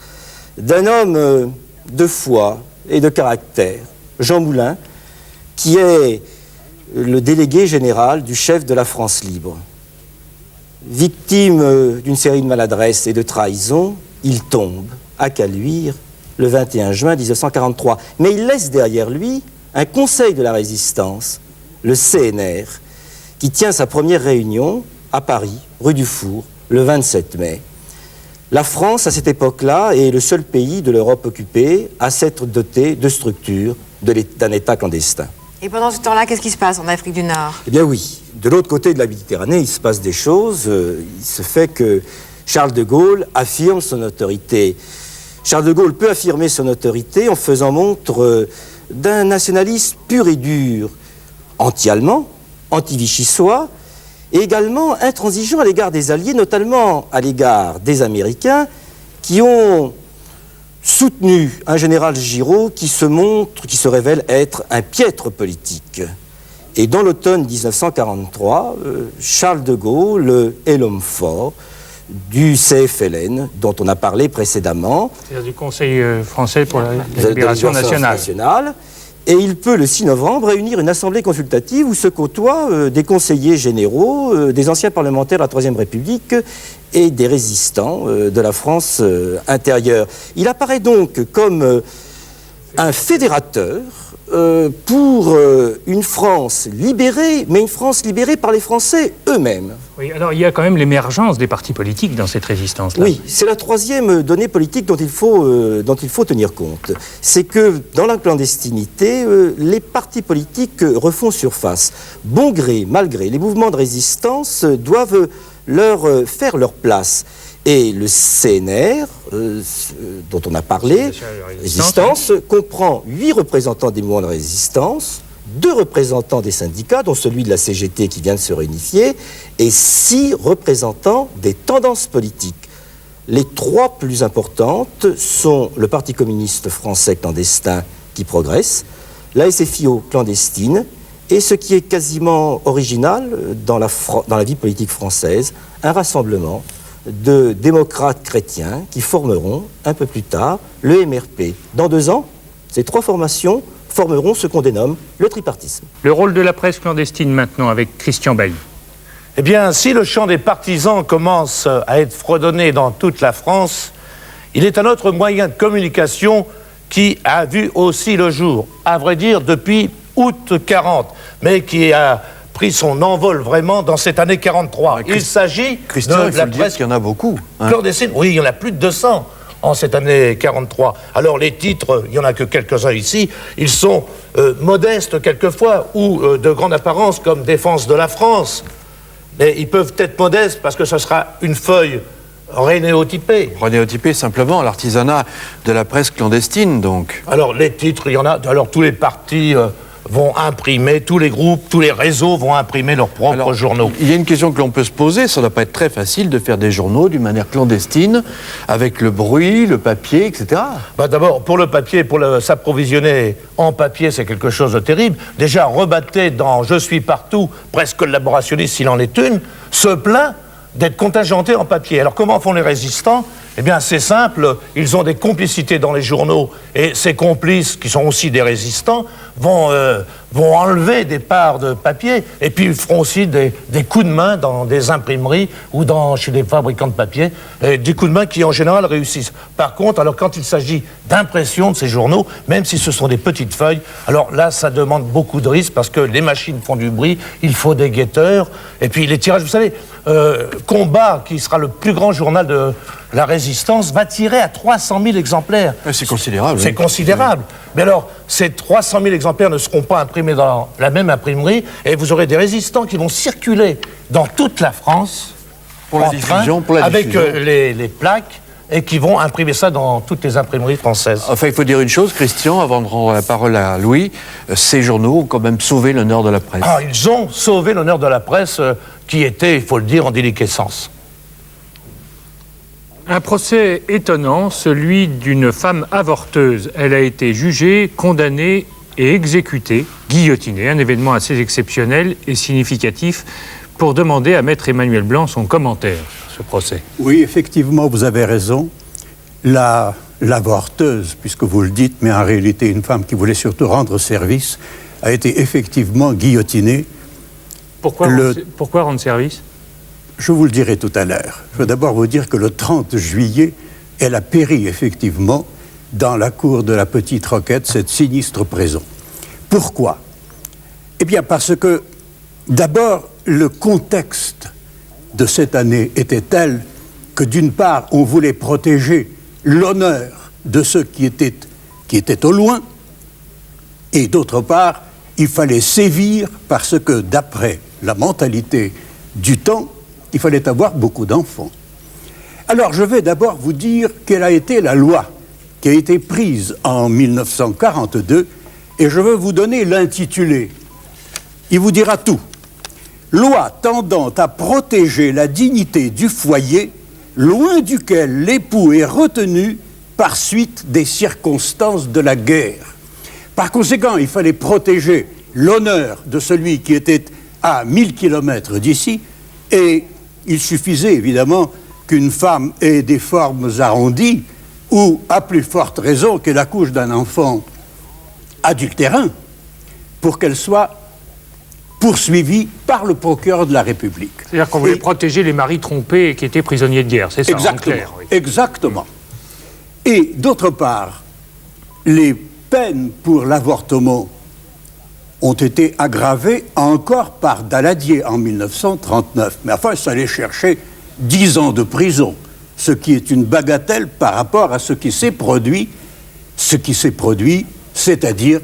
d'un homme de foi et de caractère, Jean Moulin, qui est le délégué général du chef de la France libre. Victime d'une série de maladresses et de trahisons, il tombe à Caluire le 21 juin 1943. Mais il laisse derrière lui un conseil de la résistance, le CNR, qui tient sa première réunion à Paris, rue du Four, le 27 mai. La France, à cette époque-là, est le seul pays de l'Europe occupée à s'être doté de structures d'un État clandestin. Et pendant ce temps-là, qu'est-ce qui se passe en Afrique du Nord? Eh bien oui, de l'autre côté de la Méditerranée, il se passe des choses. Il se fait que Charles de Gaulle affirme son autorité Charles de Gaulle peut affirmer son autorité en faisant montre d'un nationalisme pur et dur, anti-allemand, anti-vichysois, et également intransigeant à l'égard des Alliés, notamment à l'égard des Américains, qui ont soutenu un général Giraud qui se révèle être un piètre politique. Et dans l'automne 1943, Charles de Gaulle est l'homme fort du CFLN, dont on a parlé précédemment. C'est-à-dire du Conseil français pour la libération nationale. Et il peut, le 6 novembre, réunir une assemblée consultative où se côtoient des conseillers généraux, des anciens parlementaires de la Troisième République et des résistants de la France intérieure. Il apparaît donc comme un fédérateur pour une France libérée, mais une France libérée par les Français eux-mêmes. Oui, alors il y a quand même l'émergence des partis politiques dans cette résistance-là. Oui, c'est la troisième donnée politique dont il faut tenir compte. C'est que dans la clandestinité, les partis politiques refont surface. Bon gré, mal gré, les mouvements de résistance doivent leur faire leur place. Et le CNR, dont on a parlé, résistance, comprend 8 représentants des mouvements de résistance, 2 représentants des syndicats, dont celui de la CGT qui vient de se réunifier, et 6 représentants des tendances politiques. Les 3 plus importantes sont le Parti communiste français clandestin qui progresse, la SFIO clandestine, et ce qui est quasiment original dans la vie politique française, un rassemblement de démocrates chrétiens qui formeront un peu plus tard le MRP. Dans 2 ans, ces 3 formations formeront ce qu'on dénomme le tripartisme. Le rôle de la presse clandestine maintenant avec Christian Bailly. Eh bien, si le chant des partisans commence à être fredonné dans toute la France, il est un autre moyen de communication qui a vu aussi le jour, à vrai dire depuis août 40, mais qui a pris son envol vraiment dans cette année 43. Il s'agit de la presse. Il y en a beaucoup. Clandestine. Oui, il y en a plus de 200 en cette année 43. Alors les titres, il n'y en a que quelques-uns ici, ils sont modestes quelquefois ou de grande apparence comme Défense de la France. Mais ils peuvent être modestes parce que ce sera une feuille rénéotypée. Rénéotypée simplement, l'artisanat de la presse clandestine donc. Alors les titres, il y en a, alors tous les partis vont imprimer, tous les groupes, tous les réseaux vont imprimer leurs propres journaux. Il y a une question que l'on peut se poser, ça ne doit pas être très facile de faire des journaux d'une manière clandestine, avec le bruit, le papier, etc. D'abord, pour le papier, pour s'approvisionner en papier, c'est quelque chose de terrible. Déjà, Rebatté dans « Je suis partout », presque collaborationniste s'il en est une, se plaint d'être contingenté en papier. Alors comment font les résistants ? Eh bien, c'est simple, ils ont des complicités dans les journaux et ces complices, qui sont aussi des résistants, vont enlever des parts de papier et puis ils feront aussi des coups de main dans des imprimeries ou chez des fabricants de papier, des coups de main qui en général réussissent. Par contre, alors quand il s'agit d'impression de ces journaux, même si ce sont des petites feuilles, alors là, ça demande beaucoup de risques parce que les machines font du bruit, il faut des guetteurs, et puis les tirages, vous savez, Combat, qui sera le plus grand journal de la résistance, va tirer à 300 000 exemplaires. C'est considérable. C'est considérable. Oui. Mais alors, ces 300 000 exemplaires ne seront pas imprimés dans la même imprimerie et vous aurez des résistants qui vont circuler dans toute la France pour la diffusion, avec les plaques et qui vont imprimer ça dans toutes les imprimeries françaises. Enfin, il faut dire une chose, Christian, avant de rendre la parole à Louis, ces journaux ont quand même sauvé l'honneur de la presse. Ah, ils ont sauvé l'honneur de la presse qui était, il faut le dire, en déliquescence. Un procès étonnant, celui d'une femme avorteuse. Elle a été jugée, condamnée et exécutée, guillotinée. Un événement assez exceptionnel et significatif pour demander à Maître Emmanuel Blanc son commentaire sur ce procès. Oui, effectivement, vous avez raison. L'avorteuse, puisque vous le dites, mais en réalité une femme qui voulait surtout rendre service, a été effectivement guillotinée. Pourquoi rendre service ? Je vous le dirai tout à l'heure. Je veux d'abord vous dire que le 30 juillet, elle a péri effectivement dans la cour de la Petite Roquette, cette sinistre prison. Pourquoi ? Eh bien parce que, d'abord, le contexte de cette année était tel que, d'une part, on voulait protéger l'honneur de ceux qui étaient au loin, et d'autre part, il fallait sévir parce que, d'après la mentalité du temps, il fallait avoir beaucoup d'enfants. Alors, je vais d'abord vous dire quelle a été la loi qui a été prise en 1942, et je veux vous donner l'intitulé. Il vous dira tout. Loi tendant à protéger la dignité du foyer, loin duquel l'époux est retenu par suite des circonstances de la guerre. Par conséquent, il fallait protéger l'honneur de celui qui était à 1000 kilomètres d'ici, et il suffisait évidemment qu'une femme ait des formes arrondies, ou, à plus forte raison, qu'elle accouche d'un enfant adultérin, pour qu'elle soit poursuivie par le procureur de la République. C'est-à-dire qu'on voulait protéger les maris trompés qui étaient prisonniers de guerre, c'est ça, exactement, en clair, oui. Exactement. Et d'autre part, les peines pour l'avortement ont été aggravées encore par Daladier en 1939. Mais enfin, ça allait chercher 10 ans de prison, ce qui est une bagatelle par rapport à ce qui s'est produit, c'est-à-dire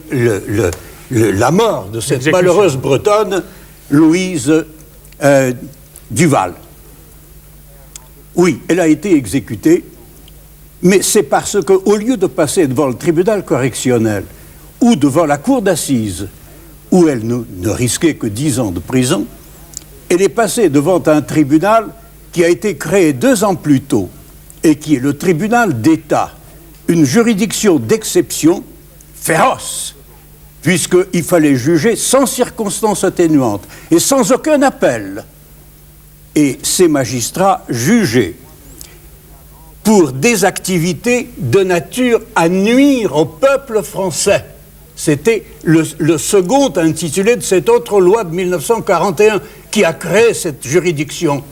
la mort de cette malheureuse Bretonne, Louise Duval. Oui, elle a été exécutée, mais c'est parce qu'au lieu de passer devant le tribunal correctionnel ou devant la cour d'assises, où elle ne risquait que 10 ans de prison, elle est passée devant un tribunal qui a été créé 2 ans plus tôt et qui est le tribunal d'État, une juridiction d'exception féroce, puisqu'il fallait juger sans circonstances atténuantes et sans aucun appel. Et ces magistrats jugeaient pour des activités de nature à nuire au peuple français. C'était le second intitulé de cette autre loi de 1941 qui a créé cette juridiction.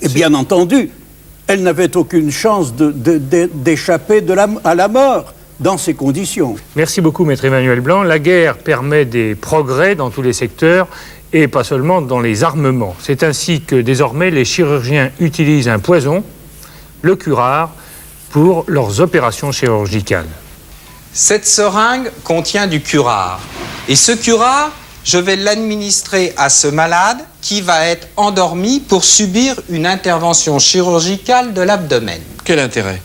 Et bien entendu, elle n'avait aucune chance d'échapper à la mort dans ces conditions. Merci beaucoup, Maître Emmanuel Blanc. La guerre permet des progrès dans tous les secteurs et pas seulement dans les armements. C'est ainsi que désormais les chirurgiens utilisent un poison, le curare, pour leurs opérations chirurgicales. Cette seringue contient du curare. Et ce curare, je vais l'administrer à ce malade qui va être endormi pour subir une intervention chirurgicale de l'abdomen. Quel intérêt?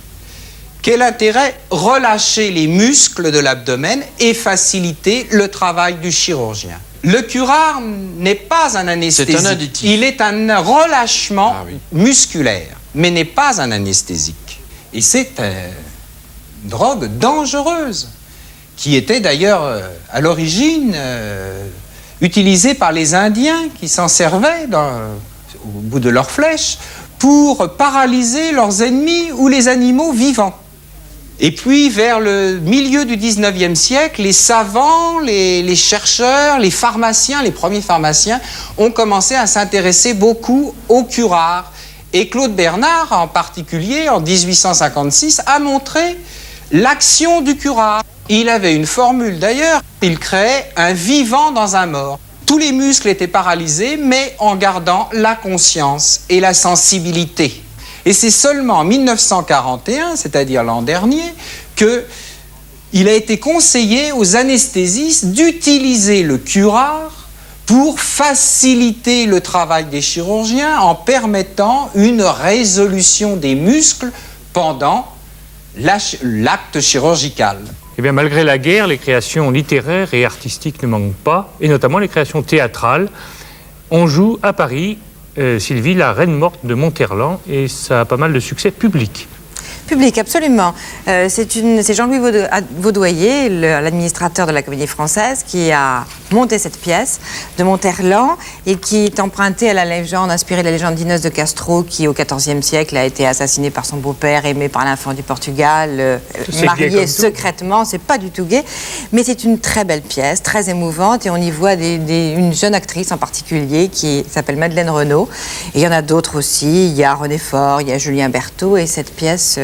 Quel intérêt? Relâcher les muscles de l'abdomen et faciliter le travail du chirurgien. Le curare n'est pas un anesthésique. C'est un additif. Il est un relâchement musculaire, mais n'est pas un anesthésique. Et c'est une drogue dangereuse, qui était d'ailleurs à l'origine utilisée par les Indiens qui s'en servaient au bout de leurs flèches pour paralyser leurs ennemis ou les animaux vivants. Et puis, vers le milieu du 19e siècle, les savants, les chercheurs, les pharmaciens, les premiers pharmaciens, ont commencé à s'intéresser beaucoup au curare. Et Claude Bernard, en particulier, en 1856, a montré l'action du curare. Il avait une formule d'ailleurs, il créait un vivant dans un mort. Tous les muscles étaient paralysés, mais en gardant la conscience et la sensibilité. Et c'est seulement en 1941, c'est-à-dire l'an dernier, qu'il a été conseillé aux anesthésistes d'utiliser le curare pour faciliter le travail des chirurgiens en permettant une résolution des muscles pendant l'acte chirurgical. Eh bien, malgré la guerre, les créations littéraires et artistiques ne manquent pas, et notamment les créations théâtrales. On joue à Paris, Sylvie, la Reine morte de Monterland, et ça a pas mal de succès public. Public, absolument. C'est Jean-Louis Vaudoyer, l'administrateur de la Comédie Française, qui a monté cette pièce de Monterland et qui est empruntée à la légende, inspirée de la légende d'Inès de Castro, qui au XIVe siècle a été assassinée par son beau-père, aimé par l'infant du Portugal, marié secrètement. C'est pas du tout gai, mais c'est une très belle pièce, très émouvante, et on y voit une jeune actrice en particulier qui s'appelle Madeleine Renaud. Et il y en a d'autres aussi. Il y a René Faure, il y a Julien Berthaud, et cette pièce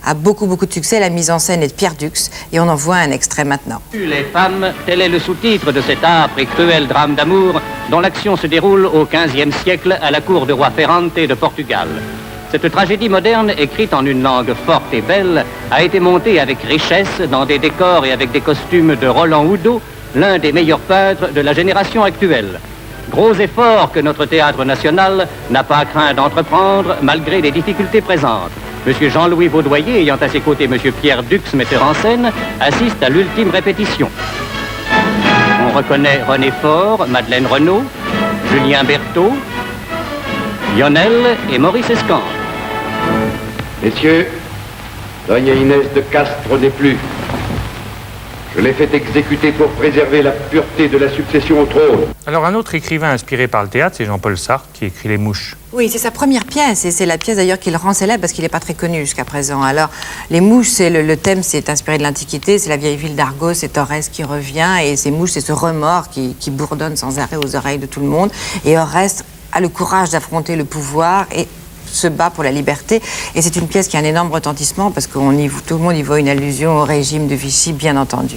a beaucoup de succès. La mise en scène est de Pierre Dux, et on en voit un extrait maintenant. Les femmes, tel est le sous-titre de cet âpre et cruel drame d'amour dont l'action se déroule au XVe siècle à la cour de roi Ferrante de Portugal. Cette tragédie moderne, écrite en une langue forte et belle, a été montée avec richesse dans des décors et avec des costumes de Roland Oudot, l'un des meilleurs peintres de la génération actuelle. Gros effort que notre théâtre national n'a pas craint d'entreprendre malgré les difficultés présentes. M. Jean-Louis Vaudoyer, ayant à ses côtés M. Pierre Dux, metteur en scène, assiste à l'ultime répétition. On reconnaît René Faure, Madeleine Renaud, Julien Berthaud, Lionel et Maurice Escambre. Messieurs, Doña Inès de Castro n'est plus. Je l'ai fait exécuter pour préserver la pureté de la succession au trône. Alors un autre écrivain inspiré par le théâtre, c'est Jean-Paul Sartre qui écrit Les Mouches. Oui, c'est sa première pièce et c'est la pièce d'ailleurs qui le rend célèbre parce qu'il n'est pas très connu jusqu'à présent. Alors, Les Mouches, c'est le thème, c'est inspiré de l'Antiquité, c'est la vieille ville d'Argos, c'est Oreste qui revient et ces mouches, c'est ce remords qui bourdonne sans arrêt aux oreilles de tout le monde. Et Oreste a le courage d'affronter le pouvoir et se bat pour la liberté. Et c'est une pièce qui a un énorme retentissement parce que tout le monde y voit une allusion au régime de Vichy, bien entendu.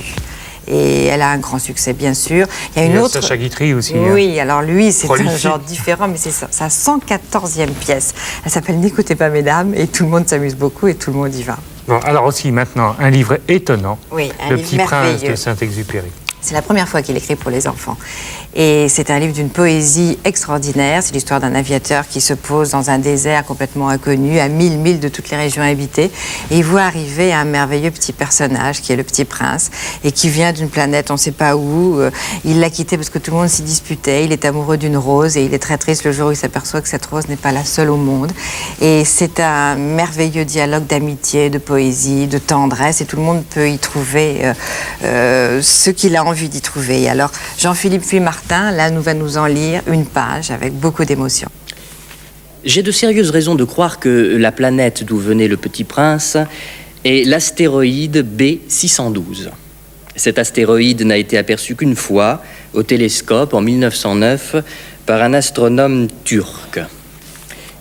Et elle a un grand succès, bien sûr. Il y a une autre... Sacha Guitry aussi. Oui, alors lui, c'est prolifique. un genre différent, mais c'est sa 114e pièce. Elle s'appelle N'écoutez pas, mesdames, et tout le monde s'amuse beaucoup et tout le monde y va. Bon, alors aussi, maintenant, un livre étonnant. Oui, un Le livre Petit Prince merveilleux. de Saint-Exupéry. C'est la première fois qu'il écrit pour les enfants. Et c'est un livre d'une poésie extraordinaire. C'est l'histoire d'un aviateur qui se pose dans un désert complètement inconnu, à 1000 milles de toutes les régions habitées. Et il voit arriver un merveilleux petit personnage qui est le Petit Prince et qui vient d'une planète, on ne sait pas où. Il l'a quitté parce que tout le monde s'y disputait. Il est amoureux d'une rose et il est très triste le jour où il s'aperçoit que cette rose n'est pas la seule au monde. Et c'est un merveilleux dialogue d'amitié, de poésie, de tendresse. Et tout le monde peut y trouver ce qu'il a envie d'y trouver. Alors, Jean-Philippe Puy-Martin, là, va nous en lire une page avec beaucoup d'émotion. J'ai de sérieuses raisons de croire que la planète d'où venait le Petit Prince est l'astéroïde B612. Cet astéroïde n'a été aperçu qu'une fois au télescope en 1909 par un astronome turc.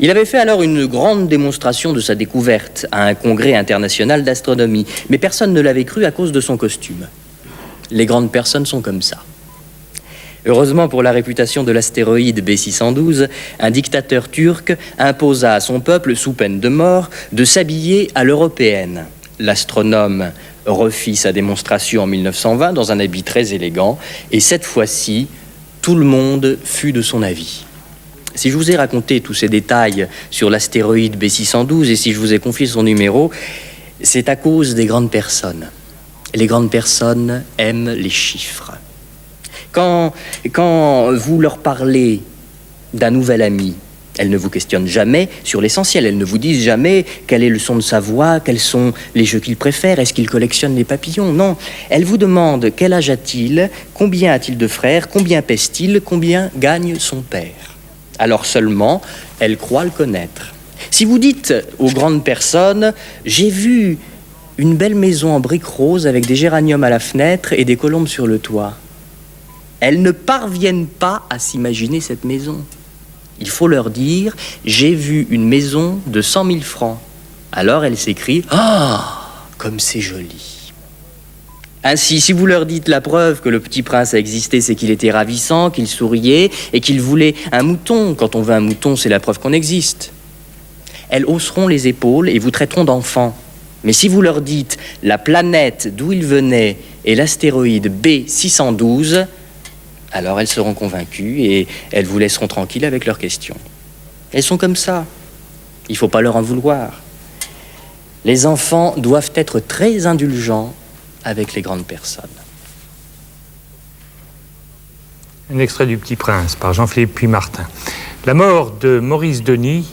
Il avait fait alors une grande démonstration de sa découverte à un congrès international d'astronomie, mais personne ne l'avait cru à cause de son costume. Les grandes personnes sont comme ça. Heureusement pour la réputation de l'astéroïde B612, un dictateur turc imposa à son peuple, sous peine de mort, de s'habiller à l'européenne. L'astronome refit sa démonstration en 1920 dans un habit très élégant, et cette fois-ci, tout le monde fut de son avis. Si je vous ai raconté tous ces détails sur l'astéroïde B612 et si je vous ai confié son numéro, c'est à cause des grandes personnes. Les grandes personnes aiment les chiffres. Quand vous leur parlez d'un nouvel ami, elles ne vous questionnent jamais sur l'essentiel. Elles ne vous disent jamais quel est le son de sa voix, quels sont les jeux qu'il préfère, est-ce qu'il collectionne les papillons. Non, elles vous demandent quel âge a-t-il, combien a-t-il de frères, combien pèse-t-il, combien gagne son père. Alors seulement, elles croient le connaître. Si vous dites aux grandes personnes « J'ai vu une belle maison en briques roses avec des géraniums à la fenêtre et des colombes sur le toit », elles ne parviennent pas à s'imaginer cette maison. Il faut leur dire « J'ai vu une maison de 100 000 francs ». Alors elles s'écrient « Ah, comme c'est joli ». Ainsi, si vous leur dites la preuve que le Petit Prince a existé, c'est qu'il était ravissant, qu'il souriait et qu'il voulait un mouton. Quand on veut un mouton, c'est la preuve qu'on existe. Elles hausseront les épaules et vous traiteront d'enfant. Mais si vous leur dites la planète d'où il venait est l'astéroïde B612, alors elles seront convaincues et elles vous laisseront tranquille avec leurs questions. Elles sont comme ça. Il ne faut pas leur en vouloir. Les enfants doivent être très indulgents avec les grandes personnes. Un extrait du Petit Prince par Jean-Philippe Puy-Martin. La mort de Maurice Denis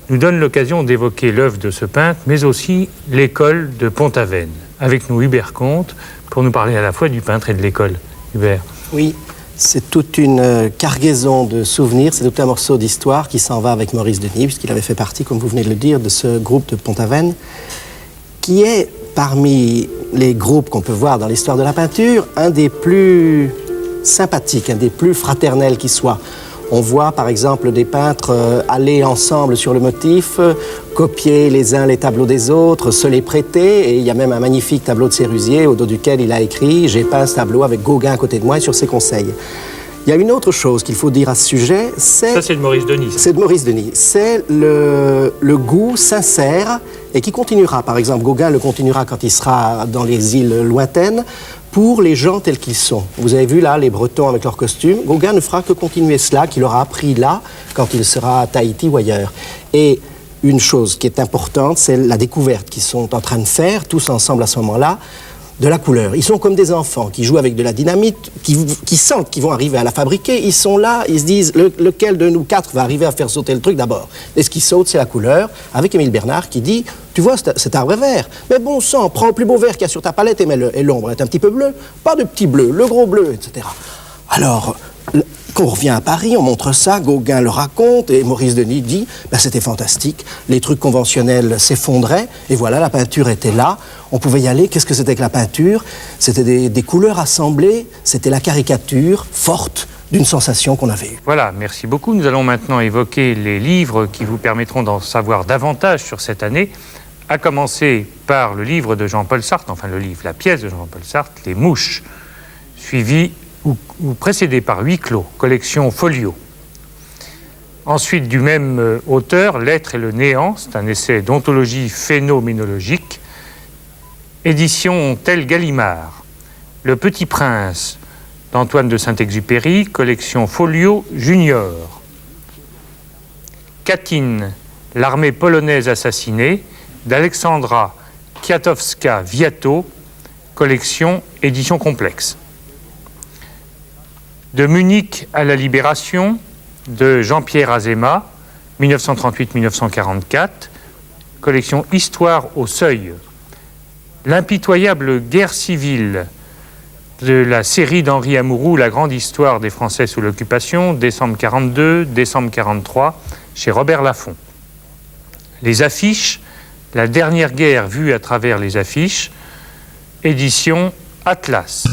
nous donne l'occasion d'évoquer l'œuvre de ce peintre, mais aussi l'école de Pont-Aven. Avec nous, Hubert Comte, pour nous parler à la fois du peintre et de l'école. Hubert. Oui, c'est toute une cargaison de souvenirs, c'est tout un morceau d'histoire qui s'en va avec Maurice Denis, puisqu'il avait fait partie, comme vous venez de le dire, de ce groupe de Pont-Aven, qui est, parmi les groupes qu'on peut voir dans l'histoire de la peinture, un des plus sympathiques, un des plus fraternels qui soit. On voit par exemple des peintres aller ensemble sur le motif, copier les uns les tableaux des autres, se les prêter, et il y a même un magnifique tableau de Sérusier au dos duquel il a écrit « J'ai peint ce tableau avec Gauguin à côté de moi et sur ses conseils ». Il y a une autre chose qu'il faut dire à ce sujet, c'est... Ça, c'est de Maurice Denis. C'est de Maurice Denis. C'est le goût sincère et qui continuera. Par exemple, Gauguin le continuera quand il sera dans les îles lointaines pour les gens tels qu'ils sont. Vous avez vu là les Bretons avec leurs costumes. Gauguin ne fera que continuer cela qu'il aura appris là quand il sera à Tahiti ou ailleurs. Et une chose qui est importante, c'est la découverte qu'ils sont en train de faire, tous ensemble à ce moment-là, de la couleur. Ils sont comme des enfants qui jouent avec de la dynamite, qui sentent qu'ils vont arriver à la fabriquer. Ils sont là, ils se disent lequel de nous quatre va arriver à faire sauter le truc d'abord. Et ce qui saute, c'est la couleur, avec Émile Bernard qui dit « Tu vois, cet arbre est vert. Mais bon sang, prends le plus beau vert qu'il y a sur ta palette et l'ombre est un petit peu bleue. Pas de petit bleu, le gros bleu, etc. » Alors, quand on revient à Paris, on montre ça, Gauguin le raconte, et Maurice Denis dit ben, c'était fantastique, les trucs conventionnels s'effondraient, et voilà, la peinture était là, on pouvait y aller. Qu'est-ce que c'était que la peinture? C'était des couleurs assemblées, c'était la caricature forte d'une sensation qu'on avait eue. Voilà, merci beaucoup. Nous allons maintenant évoquer les livres qui vous permettront d'en savoir davantage sur cette année, à commencer par le livre de Jean-Paul Sartre, enfin le livre, la pièce de Jean-Paul Sartre, Les Mouches, suivi ou précédé par Huis clos, collection Folio. Ensuite, du même auteur, L'être et le néant, c'est un essai d'ontologie phénoménologique, édition Tel Gallimard. Le Petit Prince, d'Antoine de Saint-Exupéry, collection Folio Junior. Katyn, l'armée polonaise assassinée, d'Alexandra Kwiatkowska-Wiato, collection édition complexe. De Munich à la Libération, de Jean-Pierre Azéma, 1938-1944, collection Histoire au seuil. L'impitoyable guerre civile, de la série d'Henri Amouroux, La grande histoire des Français sous l'occupation, décembre 42, décembre 43, chez Robert Laffont. Les affiches, la dernière guerre vue à travers les affiches, édition Atlas.